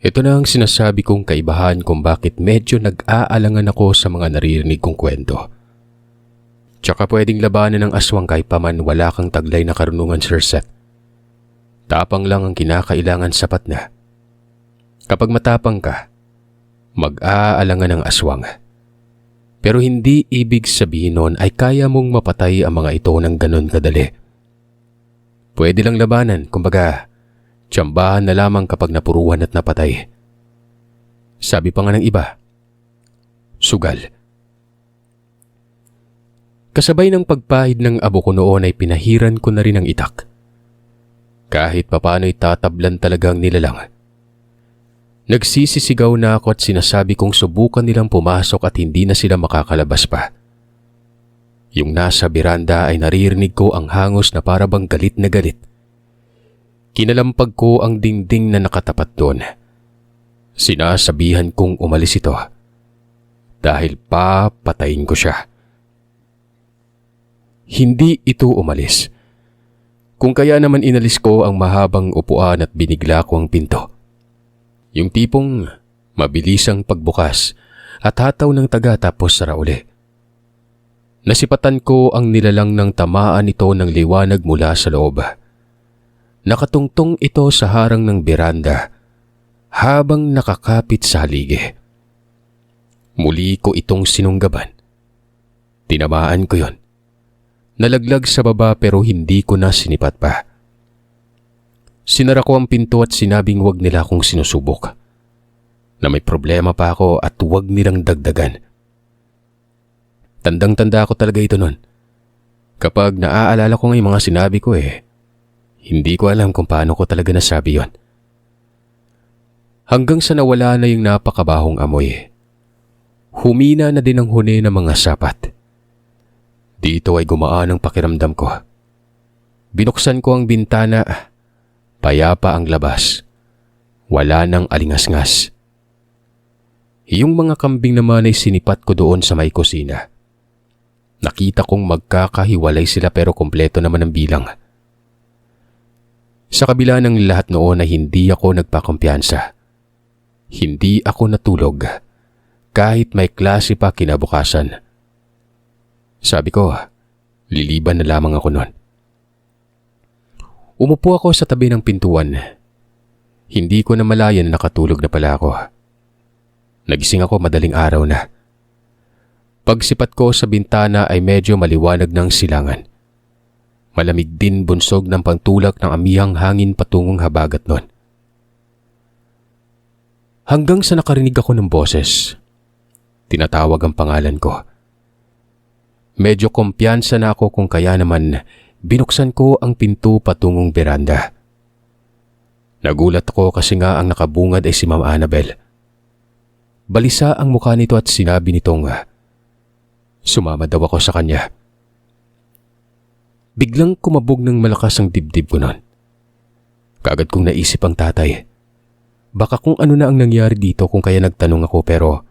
Ito na ang sinasabi kong kaibahan kung bakit medyo nag-aalangan ako sa mga naririnig kong kwento. Tsaka pwedeng labanan ng aswang kahit paman wala kang taglay na karunungan, Sir Seth. Tapang lang ang kinakailangan, sapat na. Kapag matapang ka, mag-aalangan ng aswang. Pero hindi ibig sabihin nun ay kaya mong mapatay ang mga ito ng ganon kadali. Pwede lang labanan, kumbaga, tsambahan na lamang kapag napuruhan at napatay. Sabi pa nga ng iba, sugal. Kasabay ng pagpahid ng abo ko noon ay pinahiran ko na rin ang itak. Kahit papano'y tatablan talagang nilalang. Nagsisisigaw na ako at sinasabi kong subukan nilang pumasok at hindi na sila makakalabas pa. Yung nasa beranda ay naririnig ko ang hangos na parabang galit na galit. Kinalampag ko ang dingding na nakatapat doon. Sinasabihan kong umalis ito dahil papatayin ko siya. Hindi ito umalis. Kung kaya naman inalis ko ang mahabang upuan at binigla ko ang pinto. Yung tipong mabilisang pagbukas at hataw ng taga tapos sara uli. Nasipatan ko ang nilalang ng tamaan ito ng liwanag mula sa loob. Nakatungtong ito sa harang ng beranda habang nakakapit sa haligi. Muli ko itong sinunggaban. Tinamaan ko yon. Nalaglag sa baba pero hindi ko na sinipat pa. Sinara ko ang pinto at sinabing wag nila akong sinusubok. Na may problema pa ako at wag nilang dagdagan. Tandang-tanda ko talaga ito nun. Kapag naaalala ko nga yung mga sinabi ko hindi ko alam kung paano ko talaga nasabi yon. Hanggang sa nawala na yung napakabahong amoy. Humina na din ang huni ng mga sapat. Dito ay gumaan ang pakiramdam ko. Binuksan ko ang bintana. Payapa ang labas. Wala nang alingas-ngas. Yung mga kambing naman ay sinipat ko doon sa may kusina. Nakita kong magkakahiwalay sila pero kompleto naman ang bilang. Sa kabila ng lahat noon ay hindi ako nagpakumpiyansa. Hindi ako natulog kahit may klase pa kinabukasan. Sabi ko, liliban na lamang ako noon. Umupo ako sa tabi ng pintuan. Hindi ko na malaya na nakatulog na pala ako. Nagising ako madaling araw na. Pagsipat ko sa bintana ay medyo maliwanag ng silangan. Malamig din bunsog ng pantulak ng amihang hangin patungong habagat noon. Hanggang sa nakarinig ako ng boses. Tinatawag ang pangalan ko. Medyo kumpiyansa na ako kung kaya naman binuksan ko ang pinto patungong beranda. Nagulat ako kasi nga ang nakabungad ay si Ma'am Annabel. Balisa ang mukha nito at sinabi nitong sumama daw ako sa kanya. Biglang kumabog ng malakas ang dibdib ko noon. Kaagad kong naisip ang tatay. Baka kung ano na ang nangyari dito kung kaya nagtanong ako pero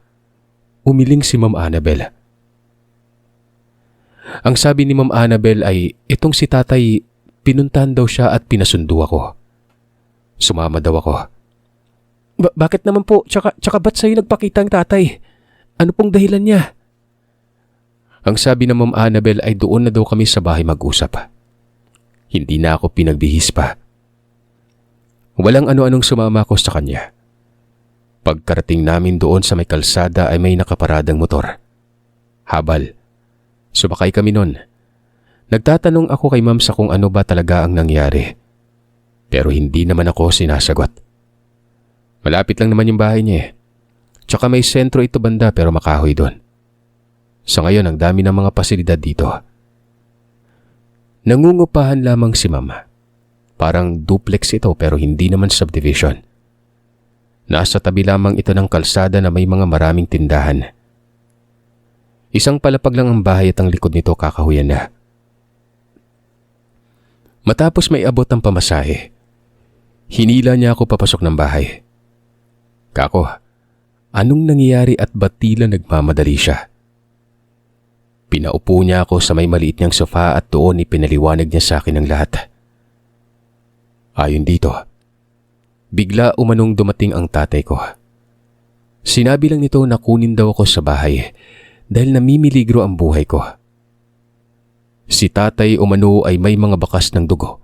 umiling si Ma'am Annabel. Ang sabi ni Ma'am Annabel ay itong si tatay pinuntahan daw siya at pinasundo ako. Sumama daw ako. Bakit naman po? Tsaka ba't sa'yo nagpakita ang tatay? Ano pong dahilan niya? Ang sabi ng Ma'am Annabel ay doon na daw kami sa bahay mag-usap. Hindi na ako pinagbihis pa. Walang ano-anong sumama ko sa kanya. Pagkarating namin doon sa may kalsada ay may nakaparadang motor. Habal. Sumakay kami nun. Nagtatanong ako kay Ma'am sa kung ano ba talaga ang nangyari. Pero hindi naman ako sinasagot. Malapit lang naman yung bahay niya Tsaka may sentro ito banda pero makahoy doon. Sa ngayon ang dami ng mga pasilidad dito. Nangungupahan lamang si Mama. Parang duplex ito pero hindi naman subdivision. Nasa tabi lamang ito ng kalsada na may mga maraming tindahan. Isang palapag lang ang bahay at ang likod nito kakahuyan na. Matapos may abot ang pamasahe, hinila niya ako papasok ng bahay. Kako, anong nangyayari at ba't tila nagmamadali siya? Pinaupo niya ako sa may maliit niyang sofa at doon ipinaliwanag niya sa akin ang lahat. Ayon dito, Bigla umanong dumating ang tatay ko. Sinabi lang nito na kunin daw ako sa bahay dahil namimiligro ang buhay ko. Si tatay umano ay may mga bakas ng dugo.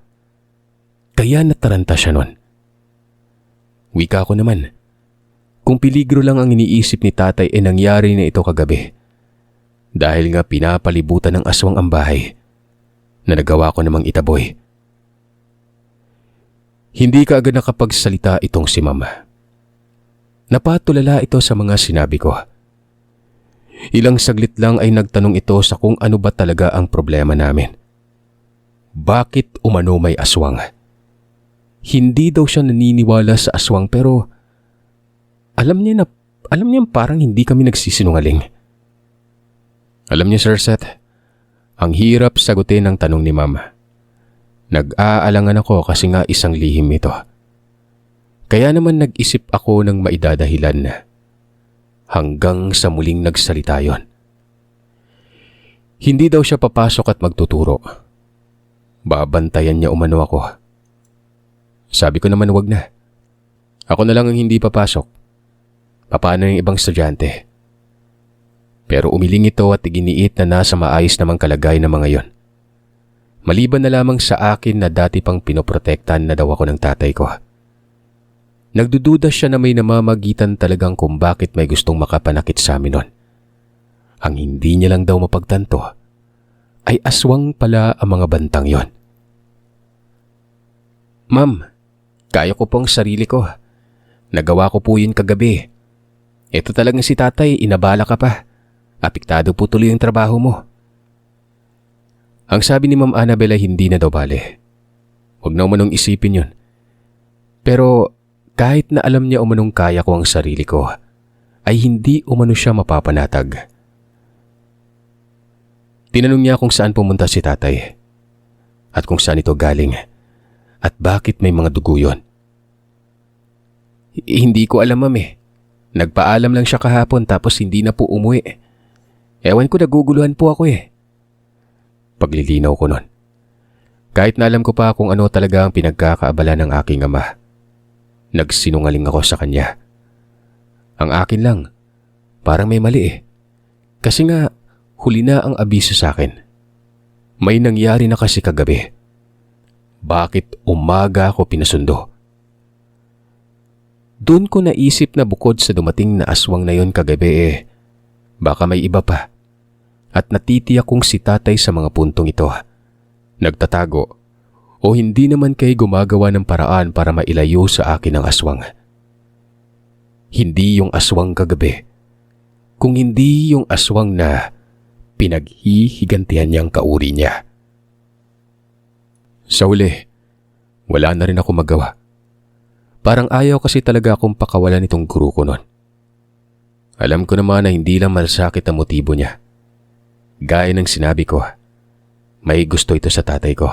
Kaya nataranta siya nun. Wika ko naman. Kung peligro lang ang iniisip ni tatay nangyari na ito kagabi. Dahil nga pinapalibutan ng aswang ang bahay na nagawa ko namang itaboy. Hindi ka agad nakapagsalita itong si Mama. Napatulala ito sa mga sinabi ko. Ilang saglit lang ay nagtanong ito sa kung ano ba talaga ang problema namin. Bakit umano may aswang? Hindi daw siya naniniwala sa aswang pero alam niya parang hindi kami nagsisinungaling. Alam niyo Sir Seth, ang hirap sagutin ang tanong ni Mama. Nag-aalangan ako kasi nga isang lihim ito. Kaya naman nag-isip ako ng maidadahilan. Hanggang sa muling nagsalita yon. Hindi daw siya papasok at magtuturo. Babantayan niya umano ako. Sabi ko naman wag na. Ako na lang ang hindi papasok. Paano yung ibang estudyante? Pero umiling ito at iginiit na nasa maayos namang kalagay ng mga yon. Maliban na lamang sa akin na dati pang pinoprotektahan na daw ako ng tatay ko. Nagdududa siya na may namamagitan talagang kung bakit may gustong makapanakit sa amin nun. Ang hindi niya lang daw mapagtanto ay aswang pala ang mga bantang yon. Ma'am, kaya ko pong sarili ko. Nagawa ko po yun kagabi. Ito talagang si tatay, inabala ka pa. Apektado po tuloy ang trabaho mo. Ang sabi ni Ma'am Annabel ay hindi na daw bale. Huwag na umanong isipin yun. Pero kahit na alam niya umanong kaya ko ang sarili ko, ay hindi umano siya mapapanatag. Tinanong niya kung saan pumunta si tatay at kung saan ito galing at bakit may mga dugo yun. Hindi ko alam ma'am eh. Nagpaalam lang siya kahapon tapos hindi na po umuwi. Ewan ko naguguluhan po ako eh. Paglilinaw ko nun. Kahit na alam ko pa kung ano talaga ang pinagkakaabala ng aking ama. Nagsinungaling ako sa kanya. Ang akin lang, parang may mali eh. Kasi nga, huli na ang abiso sa akin. May nangyari na kasi kagabi. Bakit umaga ako pinasundo? Doon ko naisip na bukod sa dumating na aswang na yon kagabi baka may iba pa. At natitiyak kong si tatay sa mga puntong ito. Nagtatago o hindi naman kayo gumagawa ng paraan para mailayo sa akin ang aswang. Hindi yung aswang kagabi, kung hindi yung aswang na pinaghihigantihan niyang kauri niya. Sa uli, wala na rin ako magawa. Parang ayaw kasi talaga akong pakawalan itong guru ko nun. Alam ko naman na hindi lang malasakit ang motibo niya. Gaya ng sinabi ko, may gusto ito sa tatay ko.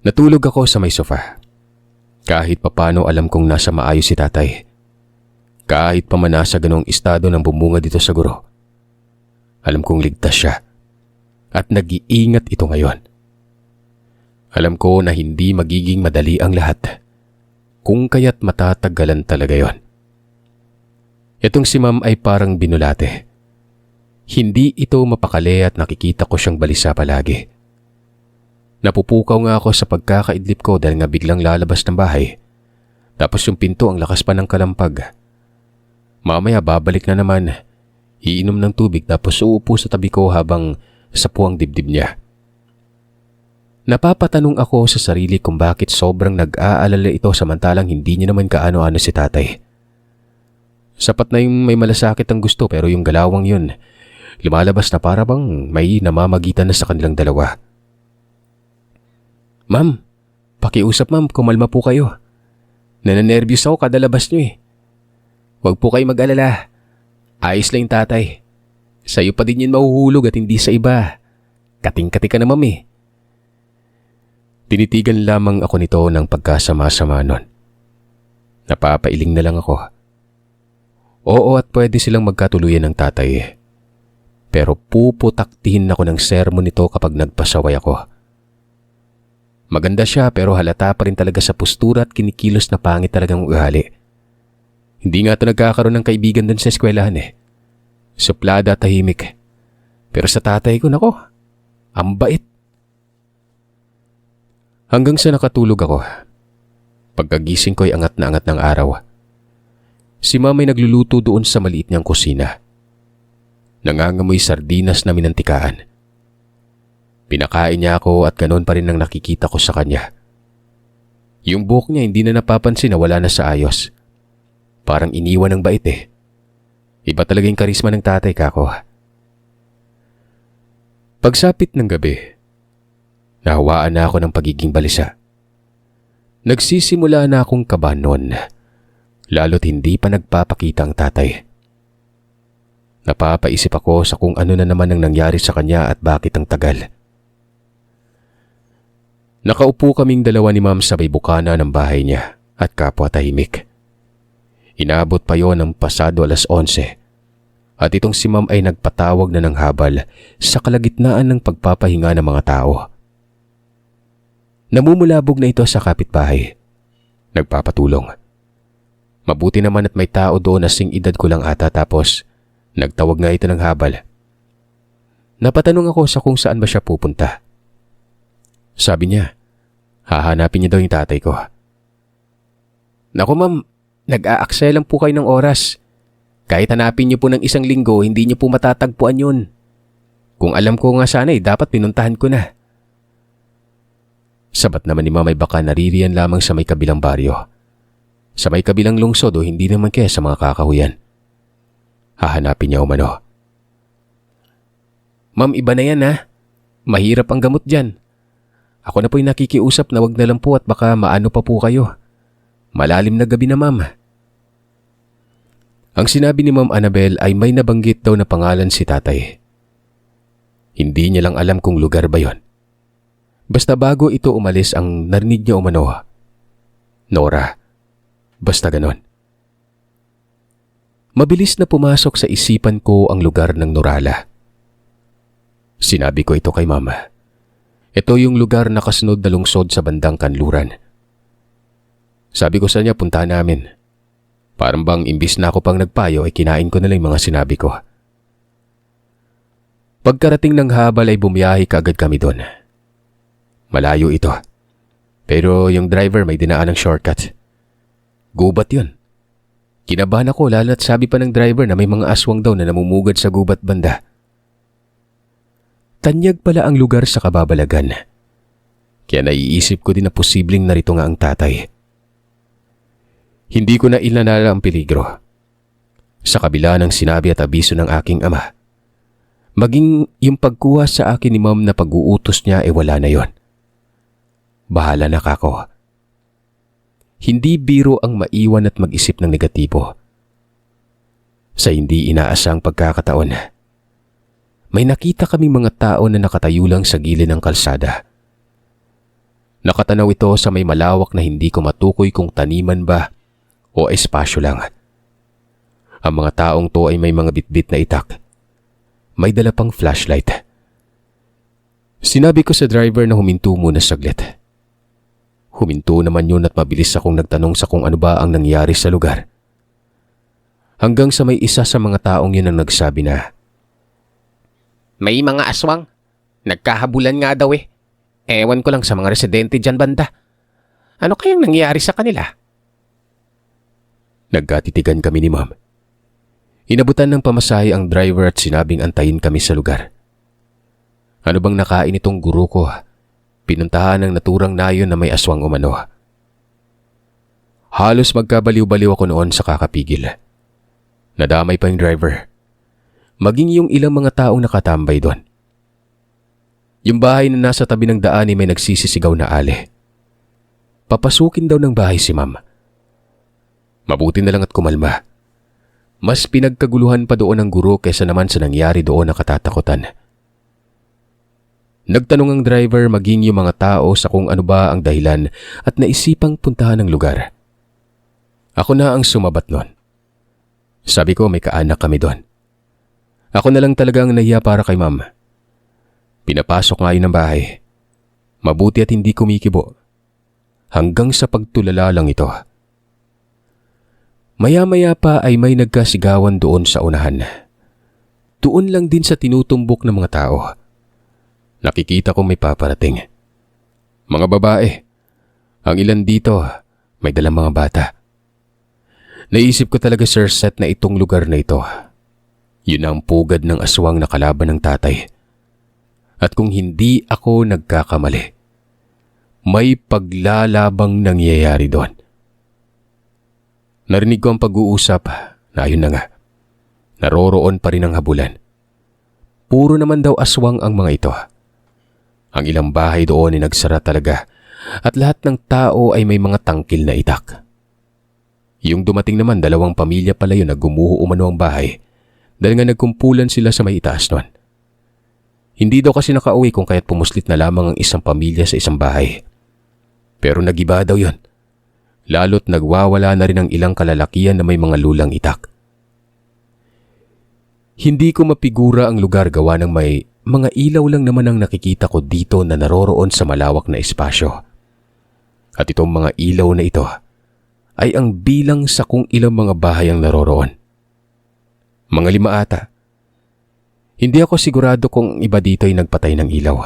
Natulog ako sa may sofa. Kahit papano alam kong nasa maayos si tatay. Kahit pa man nasa ganong estado ng bumunga dito sa guro. Alam kong ligtas siya. At nag-iingat ito ngayon. Alam ko na hindi magiging madali ang lahat. Kung kaya't matatagalan talaga yon. Itong si Ma'am ay parang binulate. Hindi ito mapakali at nakikita ko siyang balisa palagi. Napupukaw nga ako sa pagkakaidlip ko dahil nga biglang lalabas ng bahay. Tapos yung pinto ang lakas pa ng kalampag. Mamaya babalik na naman. Iinom ng tubig tapos uupo sa tabi ko habang sapu ang dibdib niya. Napapatanong ako sa sarili kung bakit sobrang nag-aalala ito samantalang hindi niya naman kaano-ano si tatay. Sapat na yung may malasakit ang gusto pero yung galawang yun, lumalabas na para bang may namamagitan na sa kanilang dalawa. Ma'am, pakiusap ma'am, kumalma po kayo. Nananervyos ako kada labas nyo eh. Huwag po kayo mag-alala. Ayos lang yung tatay. Sa'yo pa din yun mahuhulog at hindi sa iba. Kating-kati ka na ma'am eh. Tinitigan lamang ako nito ng pagkasama-sama nun. Napapailing na lang ako. Oo at pwede silang magkatuluyan ng tatay. Pero puputaktihin ako ng sermon nito kapag nagpasaway ako. Maganda siya pero halata pa rin talaga sa postura at kinikilos na pangit talagang ugali. Hindi nga ito nagkakaroon ng kaibigan dun sa eskwelahan eh. Suplada at tahimik. Pero sa tatay ko, nako, ang bait. Hanggang sa nakatulog ako. Pagkagising ko'y angat na angat ng araw. Si Mama ay nagluluto doon sa maliit niyang kusina. Nangangamoy sardinas na minantikaan. Pinakain niya ako at ganoon pa rin ang nakikita ko sa kanya. Yung buhok niya hindi na napapansin na wala na sa ayos. Parang iniwan ng bait eh. Iba talaga yung karisma ng tatay kako. Pagsapit ng gabi, nahawaan na ako ng pagiging balisa. Nagsisimula na akong kabahan noon, lalo't hindi pa nagpapakita ang tatay. Napapaisip ako sa kung ano na naman ang nangyari sa kanya at bakit ang tagal. Nakaupo kaming dalawa ni Ma'am sa may bukana ng bahay niya at kapwa tahimik. Inabot pa yon ng pasado 11:00 at itong si Ma'am ay nagpatawag na ng habal sa kalagitnaan ng pagpapahinga ng mga tao. Namumulabog na ito sa kapitbahay. Nagpapatulong. Mabuti naman at may tao doon na sing edad ko lang ata tapos nagtawag nga ito ng habal. Napatanong ako sa kung saan ba siya pupunta. Sabi niya, hahanapin niya daw yung tatay ko. Naku ma'am, nag-aaksaya lang po kayo ng oras. Kahit hanapin niyo po ng 1 linggo, hindi niyo po matatagpuan yun. Kung alam ko nga sana dapat pinuntahan ko na. Sabat naman ni Mama ay baka naririyan lamang sa may kabilang baryo. Sa may kabilang lungsod o hindi naman kaya sa mga kakahuyan. Hahanapin niya umano. Ma'am, iba na yan ha. Mahirap ang gamot dyan. Ako na po'y nakikiusap na wag na lang po at baka maano pa po kayo. Malalim na gabi na ma'am. Ang sinabi ni Ma'am Annabel ay may nabanggit daw na pangalan si tatay. Hindi niya lang alam kung lugar ba yon. Basta bago ito umalis ang narinig niya umano. Nora. Basta ganon. Mabilis na pumasok sa isipan ko ang lugar ng Norala. Sinabi ko ito kay Mama. Ito yung lugar na kasunod na lungsod sa bandang Kanluran. Sabi ko sa niya puntahan namin. Parang bang imbis na ako pang nagpayo ay kinain ko na lang mga sinabi ko. Pagkarating ng habal ay bumiyahe kaagad kami doon. Malayo ito. Pero yung driver may dinaan ng shortcut. Gubat yun. Kinabahan ako lalo't sabi pa ng driver na may mga aswang daw na namumugad sa gubat banda. Tanyag pala ang lugar sa kababalagan. Kaya naiisip ko din na posibleng narito nga ang tatay. Hindi ko na ilanala ang peligro. Sa kabila ng sinabi at abiso ng aking ama, maging yung pagkuha sa akin ni Ma'am na pag-uutos niya ay wala na yon. Bahala na kako. Hindi biro ang maiwan at mag-isip ng negatibo. Sa hindi inaasang pagkakataon, may nakita kaming mga tao na nakatayo lang sa gilid ng kalsada. Nakatanaw ito sa may malawak na hindi ko matukoy kung taniman ba o espasyo lang. Ang mga taong to ay may mga bitbit na itak. May dala pang flashlight. Sinabi ko sa driver na huminto muna saglit. Huminto naman yun at mabilis akong nagtanong sa kung ano ba ang nangyari sa lugar. Hanggang sa may isa sa mga taong yun ang nagsabi na, may mga aswang. Nagkahabulan nga daw eh. Ewan ko lang sa mga residente dyan banda. Ano kayang nangyari sa kanila? Nagkatitigan kami ni Ma'am. Inabutan ng pamasahe ang driver at sinabing antayin kami sa lugar. Ano bang nakain itong guro ko? Pinuntahan ng naturang nayon na may aswang umano. Halos magkabaliw-baliw ako noon sa kakapigil. Nadamay pa yung driver. Maging yung ilang mga taong nakatambay doon. Yung bahay na nasa tabi ng daan ay may nagsisisigaw na ale. Papasukin daw ng bahay si Ma'am. Mabuti na lang at kumalma. Mas pinagkaguluhan pa doon ang guro kaysa naman sa nangyari doon na katatakutan. Nagtanong ang driver maging yung mga tao sa kung ano ba ang dahilan at naisipang puntahan ang lugar. Ako na ang sumabat nun. Sabi ko may kaanak kami doon. Ako na lang talaga ang nahiya para kay Ma'am. Pinapasok nga yun ng bahay. Mabuti at hindi kumikibo. Hanggang sa pagtulala lang ito. Maya-maya pa ay may nagkasigawan doon sa unahan. Doon lang din sa tinutumbok ng mga tao. Nakikita ko may paparating. Mga babae. Ang ilan dito may dalang mga bata. Naisip ko talaga, Sir Seth, na itong lugar na ito, yun ang pugad ng aswang na kalaban ng tatay. At kung hindi ako nagkakamali, may paglalabang nangyayari doon. Narinig ko ang pag-uusap na ayun na nga, naroroon pa rin ang habulan. Puro naman daw aswang ang mga ito. Ang ilang bahay doon ay nagsara talaga at lahat ng tao ay may mga tangkil na itak. Yung dumating naman, 2 pamilya pala yun na gumuho umano ang bahay dahil nga nagkumpulan sila sa may itaas nun. Hindi daw kasi nakauwi kung kaya't pumuslit na lamang ang isang pamilya sa isang bahay. Pero nagiba daw yun. Lalo't nagwawala na rin ang ilang kalalakian na may mga lulang itak. Hindi ko mapigura ang lugar gawa ng may mga ilaw lang naman ang nakikita ko dito na naroroon sa malawak na espasyo. At itong mga ilaw na ito ay ang bilang sa kung ilang mga bahay ang naroroon. Mga 5 ata. Hindi ako sigurado kung iba dito ay nagpatay ng ilaw.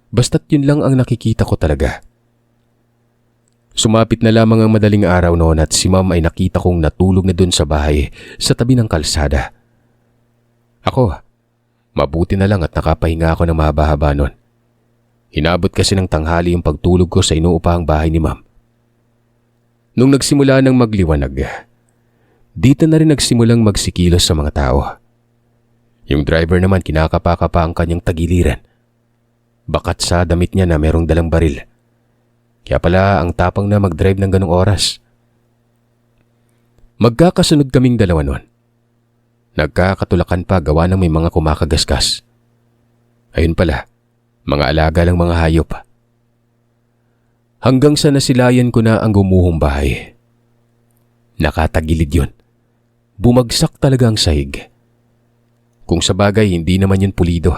Basta't yun lang ang nakikita ko talaga. Sumapit na lamang ang madaling araw noon at si Ma'am ay nakita kong natulog na dun sa bahay sa tabi ng kalsada. Ako, mabuti na lang at nakapahinga ako ng mahaba-haba noon. Hinabot kasi ng tanghali yung pagtulog ko sa inuupahang bahay ni Ma'am. Nung nagsimula ng magliwanag, dito na rin nagsimulang magsikilos sa mga tao. Yung driver naman kinakapa-kapa ang kanyang tagiliran. Bakat sa damit niya na merong dalang baril. Kaya pala ang tapang na mag-drive ng ganong oras. Magkakasunod kaming 2 noon. Nagkakatulakan pa gawa ng may mga kumakagaskas. Ayun pala, mga alaga lang mga hayop. Hanggang sa nasilayan ko na ang gumuhong bahay. Nakatagilid yun. Bumagsak talaga ang sahig. Kung sa bagay hindi naman yun pulido.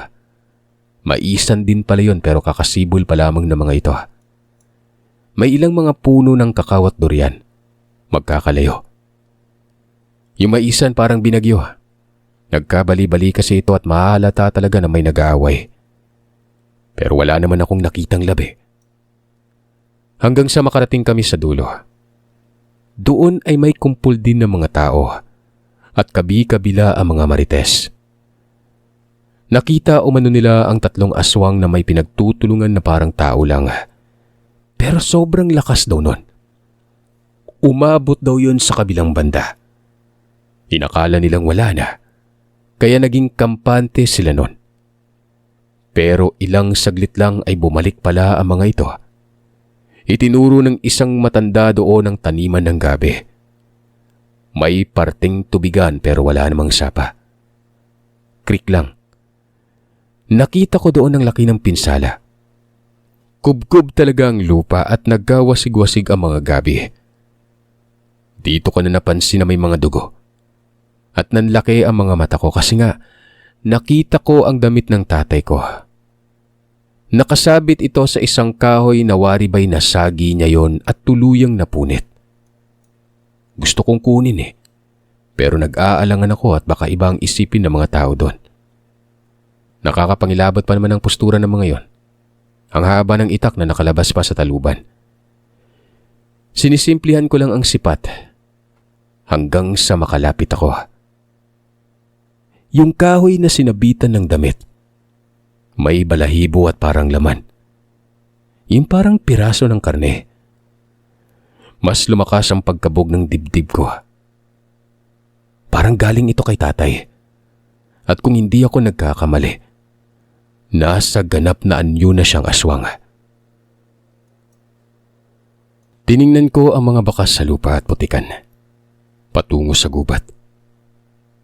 Maisan din pala yun pero kakasibol pa lamang ng mga ito. May ilang mga puno ng kakao at durian. Magkakalayo. Yung maisan parang binagyo. Nagkabali-bali kasi ito at mahalata talaga na may nag-aaway. Pero wala naman akong nakitang labi. Hanggang sa makarating kami sa dulo. Doon ay may kumpul din ng mga tao at kabi-kabila ang mga marites. Nakita umano nila ang 3 aswang na may pinagtutulungan na parang tao lang. Pero sobrang lakas daw nun. Umabot daw yun sa kabilang banda. Inakala nilang wala na, kaya naging kampante sila nun. Pero ilang saglit lang ay bumalik pala ang mga ito. Itinuro ng isang matanda doon ang taniman ng gabi. May parting tubigan pero wala namang sapa. Creek lang. Nakita ko doon ang laki ng pinsala. Kubkub talaga ang lupa at nagkawasig-wasig ang mga gabi. Dito ko na napansin na may mga dugo. At nanlaki ang mga mata ko kasi nga nakita ko ang damit ng tatay ko. Nakasabit ito sa isang kahoy na waribay na sagi niya yon at tuluyang napunit. Gusto kong kunin pero nag-aalangan ako at baka iba ang isipin ng mga tao doon. Nakakapangilabot pa naman ang postura ng mga yon. Ang haba ng itak na nakalabas pa sa taluban. Sinisimplihan ko lang ang sipat hanggang sa makalapit ako. Yung kahoy na sinabitan ng damit, may balahibo at parang laman. Yung parang piraso ng karne. Mas lumakas ang pagkabog ng dibdib ko. Parang galing ito kay tatay. At kung hindi ako nagkakamali, nasa ganap na anyo na siyang aswang. Tiningnan ko ang mga bakas sa lupa at putikan. Patungo sa gubat.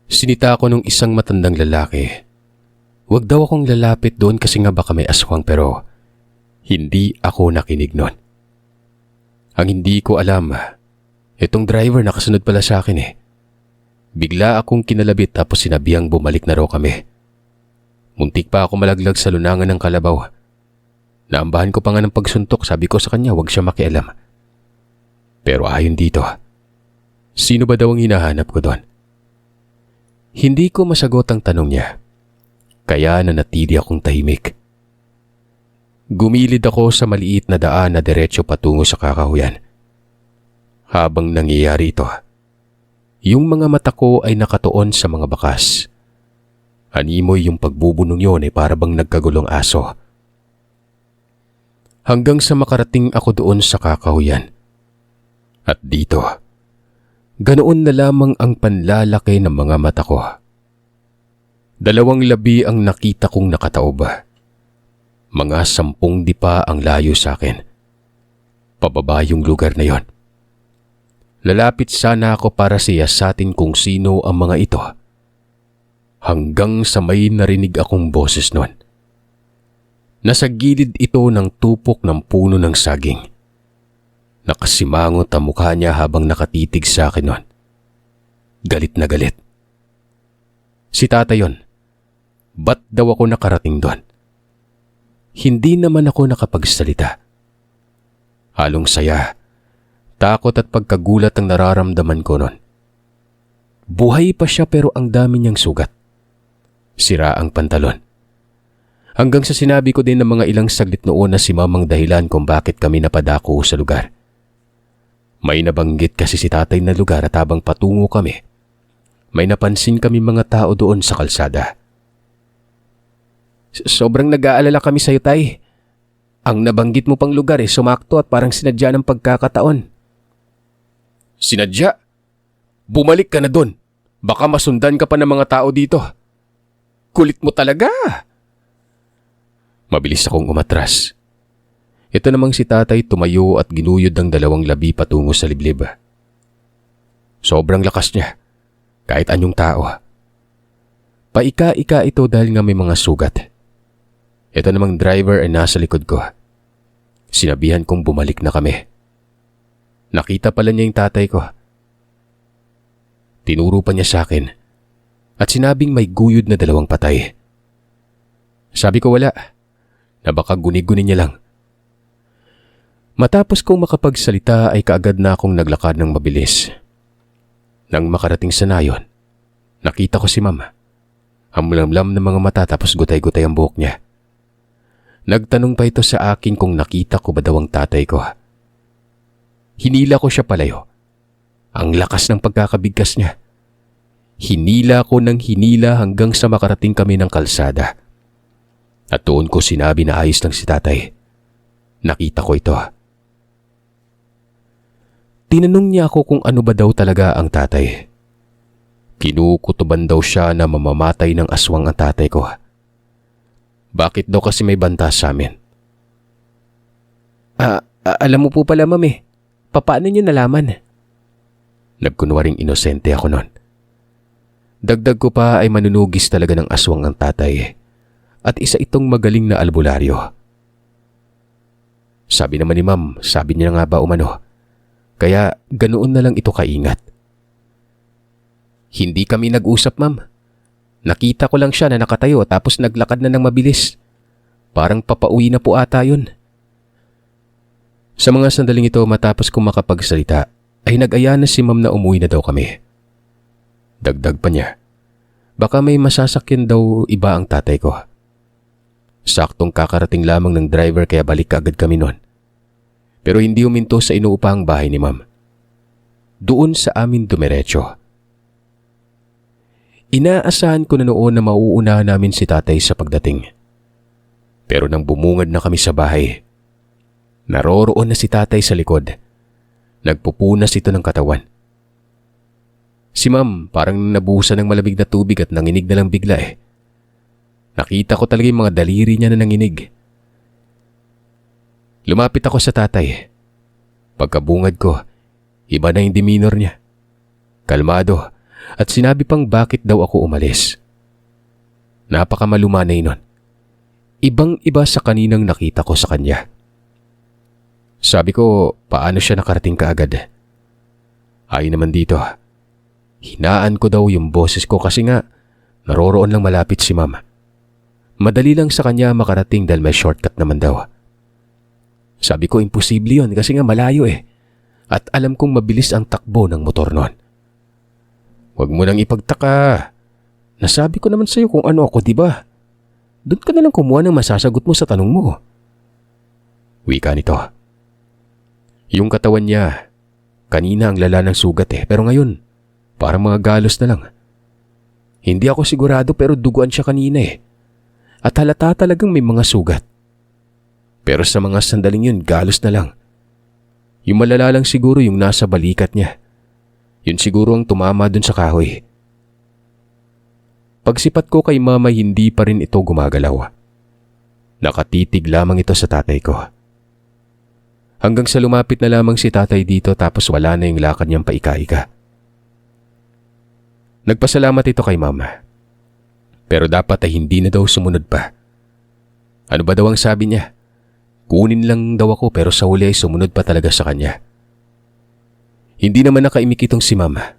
Sinita ko nung isang matandang lalaki. Huwag daw akong lalapit doon kasi nga baka may aswang pero hindi ako nakinig nun. Ang hindi ko alam, itong driver nakasunod pala sa akin Bigla akong kinalabit tapos sinabihang bumalik na raw kami. Muntik pa ako malaglag sa lunangan ng kalabaw. Naambahan ko pa nga ng pagsuntok, sabi ko sa kanya huwag siya makialam. Pero ayon dito, sino ba daw ang hinahanap ko doon? Hindi ko masagot ang tanong niya, kaya nanatili akong tahimik. Gumilid ako sa maliit na daan na diretso patungo sa kakahuyan. Habang nangyayari ito, yung mga mata ko ay nakatuon sa mga bakas. Animoy yung pagbubunong yun ay para bang nagkagulong aso. Hanggang sa makarating ako doon sa kakahuyan. At dito, ganoon na lamang ang panlalaki ng mga mata ko. 2 labi ang nakita kong nakataob. Mga 10 dipa ang layo sa akin. Pababa yung lugar na yon. Lalapit sana ako para siyasatin kung sino ang mga ito. Hanggang sa may narinig akong boses nun. Nasa gilid ito ng tupok ng puno ng saging. Nakasimangot ang mukha niya habang nakatitig sa akin nun. Galit na galit. Si tata yon. Ba't daw ako nakarating doon? Hindi naman ako nakapagsalita. Halong saya, takot at pagkagulat ang nararamdaman ko nun. Buhay pa siya pero ang dami niyang sugat. Sira ang pantalon. Hanggang sa sinabi ko din ng mga ilang saglit noon na si mamang dahilan kung bakit kami napadako sa lugar. May nabanggit kasi si tatay na lugar at habang patungo kami, may napansin kami mga tao doon sa kalsada. Sobrang nag-aalala kami sa'yo, tay. Ang nabanggit mo pang lugar sumakto at parang sinadya ng pagkakataon. Sinadya? Bumalik ka na doon. Baka masundan ka pa ng mga tao dito. Kulit mo talaga. Mabilis akong umatras. Ito namang si tatay tumayo at ginuyod ng 2 labi patungo sa liblib. Sobrang lakas niya, kahit anyong tao. Paika-ika ito dahil nga may mga sugat. Ito namang driver ay nasa likod ko. Sinabihan kong bumalik na kami. Nakita pala niya yung tatay ko. Tinuro pa niya sa akin at sinabing may guyod na 2 patay. Sabi ko wala, na baka guni-guni niya lang. Matapos kong makapagsalita ay kaagad na akong naglakad ng mabilis. Nang makarating sa nayon, nakita ko si mama. Hamlamlam ng mga mata tapos gutay-gutay ang buhok niya. Nagtanong pa ito sa akin kung nakita ko ba daw ang tatay ko. Hinila ko siya palayo. Ang lakas ng pagkakabigkas niya. Hinila ko ng hinila hanggang sa makarating kami ng kalsada. At doon ko sinabi na ayos lang si tatay. Nakita ko ito. Tinanong niya ako kung ano ba daw talaga ang tatay. Kinukutuban daw siya na mamamatay ng aswang ang tatay ko. Bakit daw kasi may banta sa amin? Alam mo po pala, ma'am. Paano niyo nalaman? Nagkunwaring inosente ako noon. Dagdag ko pa ay manunugis talaga ng aswang ang tatay. At isa itong magaling na albularyo. Sabi naman ni ma'am, sabi niya nga ba umano. Kaya ganoon na lang ito kaingat. Hindi kami nag-usap, ma'am. Nakita ko lang siya na nakatayo tapos naglakad na ng mabilis. Parang papauwi na po ata yun. Sa mga sandaling ito matapos kong makapagsalita ay nag-aya na si ma'am na umuwi na daw kami. Dagdag pa niya, baka may masasakyan daw iba ang tatay ko. Saktong kakarating lamang ng driver kaya balik kaagad kami noon. Pero hindi huminto sa inuupahang bahay ni ma'am. Doon sa amin dumiretso. Inaasahan ko na noon na mauunahan namin si tatay sa pagdating. Pero nang bumungad na kami sa bahay, naroroon na si tatay sa likod. Nagpupunas ito ng katawan. Si ma'am parang nabuhusan ng malamig na tubig at nanginig na lang bigla eh. Nakita ko talaga yung mga daliri niya na nanginig. Lumapit ako sa tatay. Pagkabungad ko, iba na yung demeanor niya. Kalmado at sinabi pang bakit daw ako umalis. Napakamalumanay nun. Ibang-iba sa kaninang nakita ko sa kanya. Sabi ko, paano siya nakarating kaagad? Ay naman dito. Hinaan ko daw yung boses ko kasi nga naroroon lang malapit si mama. Madali lang sa kanya makarating dahil may shortcut naman daw. Sabi ko imposible yun kasi nga malayo eh. At alam kong mabilis ang takbo ng motor noon. Huwag mo nang ipagtaka. Nasabi ko naman sa'yo kung ano ako, diba? Doon ka na lang kumuha ng masasagot mo sa tanong mo. Wika nito. Yung katawan niya, kanina ang lala ng sugat eh, pero ngayon, parang mga galos na lang. Hindi ako sigurado pero duguan siya kanina eh. At halata talagang may mga sugat. Pero sa mga sandaling yun, galos na lang. Yung malala lang siguro yung nasa balikat niya. Yun siguro ang tumama dun sa kahoy. Pagsipat ko kay mama, hindi pa rin ito gumagalaw. Nakatitig lamang ito sa tatay ko. Hanggang sa lumapit na lamang si tatay dito tapos wala na yung lakad niyang paika-ika. Nagpasalamat ito kay mama. Pero dapat ay hindi na daw sumunod pa. Ano ba daw ang sabi niya? Kunin lang daw ako pero sa huli ay sumunod pa talaga sa kanya. Hindi naman nakaimik itong si mama.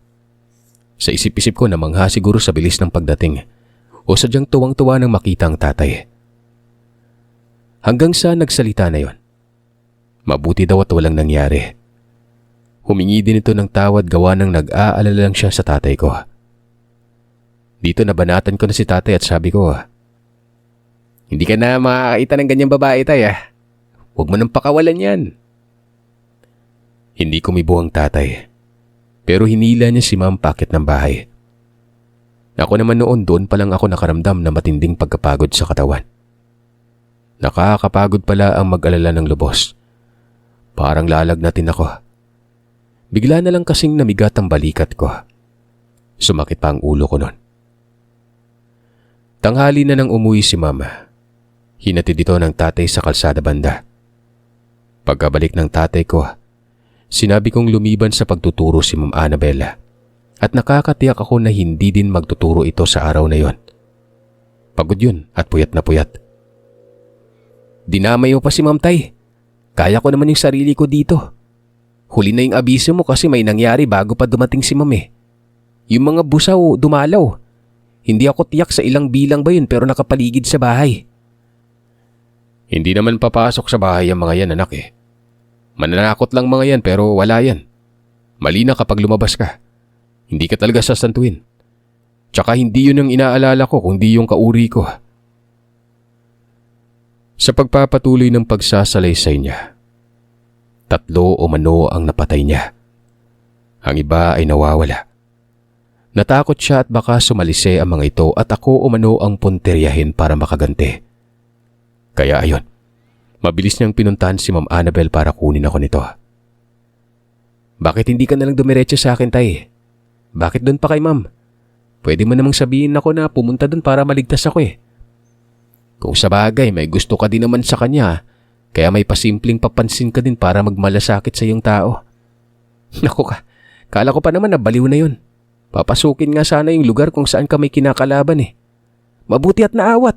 Sa isip-isip ko namangha siguro sa bilis ng pagdating o sadyang tuwang-tuwa nang makita ang tatay. Hanggang sa nagsalita na yon. Mabuti daw at walang nangyari. Humingi din ito ng tawad gawa ng nag-aalala lang siya sa tatay ko. Dito nabanatan ko na si tatay at sabi ko, hindi ka na makakita ng ganyang babae tay ah. Huwag mo nang pakawalan yan. Hindi kumibo ang tatay. Pero hinila niya si ma'am pakit ng bahay. Ako naman noon doon pa lang ako nakaramdam na matinding pagkapagod sa katawan. Nakakapagod pala ang mag-alala ng lubos. Parang lalagnatin ako. Bigla na lang kasing namigat ang balikat ko. Sumakit pa ang ulo ko noon. Tanghali na nang umuwi si mama. Hinatid ito ng tatay sa kalsada banda. Pagkabalik ng tatay ko, sinabi kong lumiban sa pagtuturo si Ma'am Annabel at nakakatiyak ako na hindi din magtuturo ito sa araw na yon. Pagod yun at puyat na puyat. Dinamay mo pa si Ma'am Tay. Kaya ko naman yung sarili ko dito. Huli na yung abiso mo kasi may nangyari bago pa dumating si Ma'am eh. Yung mga busaw dumalaw. Hindi ako tiyak sa ilang bilang ba yun pero nakapaligid sa bahay. Hindi naman papasok sa bahay ang mga yan anak eh. Mananakot lang mga yan pero wala yan. Mali na kapag lumabas ka. Hindi ka talaga sasantuin. Tsaka hindi yun ang inaalala ko kundi yung kauri ko. Sa pagpapatuloy ng pagsasalaysay niya, 3 o mano ang napatay niya. Ang iba ay nawawala. Natakot siya at baka sumalise ang mga ito at ako o mano ang punteryahin para makaganti. Kaya ayon, mabilis niyang pinuntahan si Ma'am Annabel para kunin ako nito. Bakit hindi ka nalang dumiretso sa akin, tay? Bakit doon pa kay Ma'am? Pwede mo namang sabihin ako na pumunta doon para maligtas ako eh. Kung sa bagay may gusto ka din naman sa kanya, kaya may pasimpleng papansin ka din para magmalasakit sa iyong tao. Naku ka, kala ko pa naman na baliw na yun. Papasukin nga sana yung lugar kung saan ka may kinakalaban eh. Mabuti at naawat.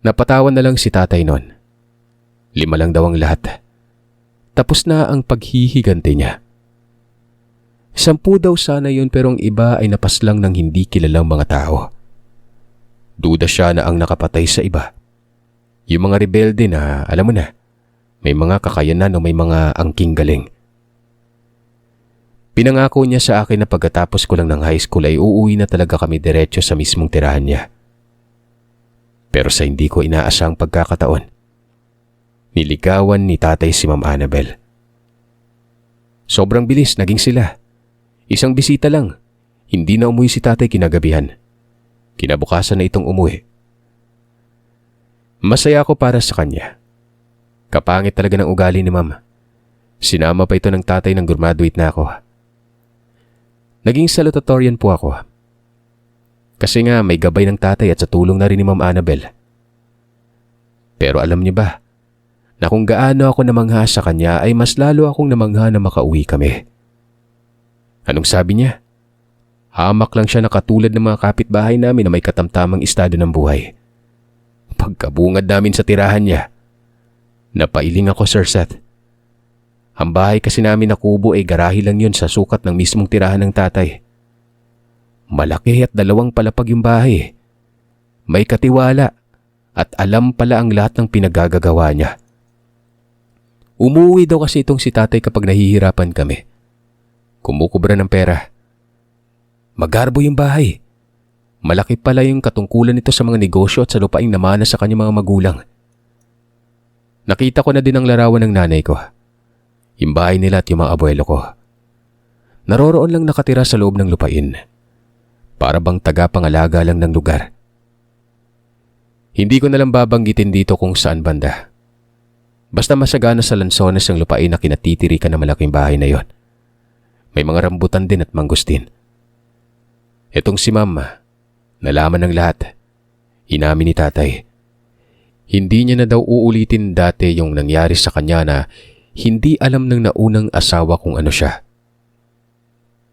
Napatawan na lang si tatay noon. 5 lang daw ang lahat. Tapos na ang paghihiganti niya. 10 daw sana yun pero ang iba ay napaslang ng hindi kilalang mga tao. Duda siya na ang nakapatay sa iba. Yung mga rebelde na, alam mo na, may mga kakayanan o may mga angking galing. Pinangako niya sa akin na pagkatapos ko lang ng high school ay uuwi na talaga kami diretso sa mismong tirahan niya. Pero sa hindi ko inaasang pagkakataon, niligawan ni tatay si Ma'am Annabel. Sobrang bilis naging sila. Isang bisita lang, hindi na umuwi si tatay kinagabihan. Kinabukasan na itong umuwi. Masaya ako para sa kanya. Kapangit talaga ng ugali ni Ma'am. Sinama pa ito ng tatay nang graduate na ako. Naging salutatorian po ako. Kasi nga may gabay ng tatay at sa tulong na rin ni Ma'am Annabel. Pero alam niyo ba, na kung gaano ako namangha sa kanya ay mas lalo akong namangha na makauwi kami. Anong sabi niya? Hamak lang siya na katulad ng mga kapitbahay namin na may katamtamang estado ng buhay. Pagkabungad namin sa tirahan niya, napailing ako, Sir Seth. Ang bahay kasi namin na kubo ay garahe lang yun sa sukat ng mismong tirahan ng tatay. Malaki at 2 palapag yung bahay. May katiwala at alam pala ang lahat ng pinagagagawa niya. Umuwi daw kasi itong si tatay kapag nahihirapan kami. Kumukubra ng pera. Magarbo yung bahay. Malaki pala yung katungkulan nito sa mga negosyo at sa lupaing namana sa kanyang mga magulang. Nakita ko na din ang larawan ng nanay ko. Yung bahay nila at yung mga abuelo ko. Naroroon lang nakatira sa loob ng lupain. Para bang tagapangalaga lang ng lugar. Hindi ko nalang babanggitin dito kung saan banda. Basta masagana sa lansones ang lupain na kinatitirikan ng malaking bahay na yon. May mga rambutan din at mangustin. Itong si Mama, nalaman ng lahat. Inamin ni tatay. Hindi niya na daw uulitin dati yung nangyari sa kanya na hindi alam ng naunang asawa kung ano siya.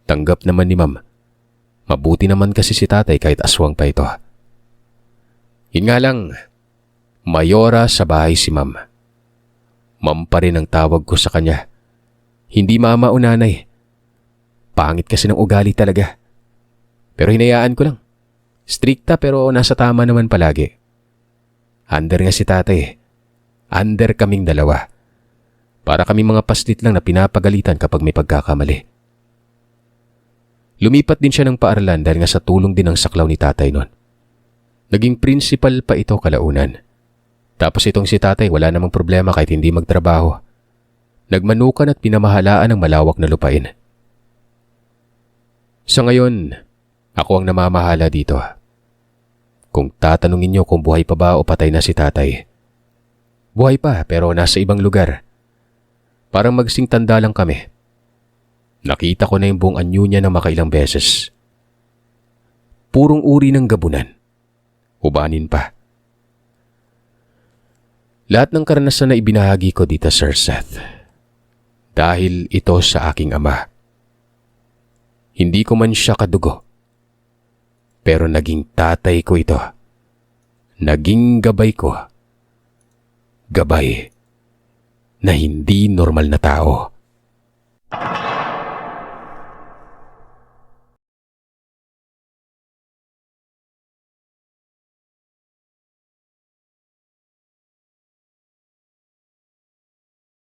Tanggap naman ni Ma'am. Mabuti naman kasi si tatay kahit aswang pa ito. Yun nga lang, mayora sa bahay si Ma'am. Ma'am pa rin ang tawag ko sa kanya. Hindi mama o nanay. Pangit kasi ng ugali talaga. Pero hinayaan ko lang. Strikta pero nasa tama naman palagi. Under nga si tatay. Under kaming dalawa. Para kaming mga paslit lang na pinapagalitan kapag may pagkakamali. Lumipat din siya ng paaralan dahil nga sa tulong din ng saklaw ni tatay noon. Naging principal pa ito kalaunan. Tapos itong si tatay wala namang problema kahit hindi magtrabaho. Nagmanukan at pinamahalaan ng malawak na lupain. Sa ngayon, ako ang namamahala dito. Kung tatanungin niyo kung buhay pa ba o patay na si tatay. Buhay pa pero nasa ibang lugar. Parang magsing tanda lang kami. Nakita ko na yung buong anyo niya ng makailang beses. Purong uri ng gabunan. Ubanin pa. Lahat ng karanasan na ibinahagi ko dito, Sir Seth. Dahil ito sa aking ama. Hindi ko man siya kadugo. Pero naging tatay ko ito. Naging gabay ko. Gabay na hindi normal na tao.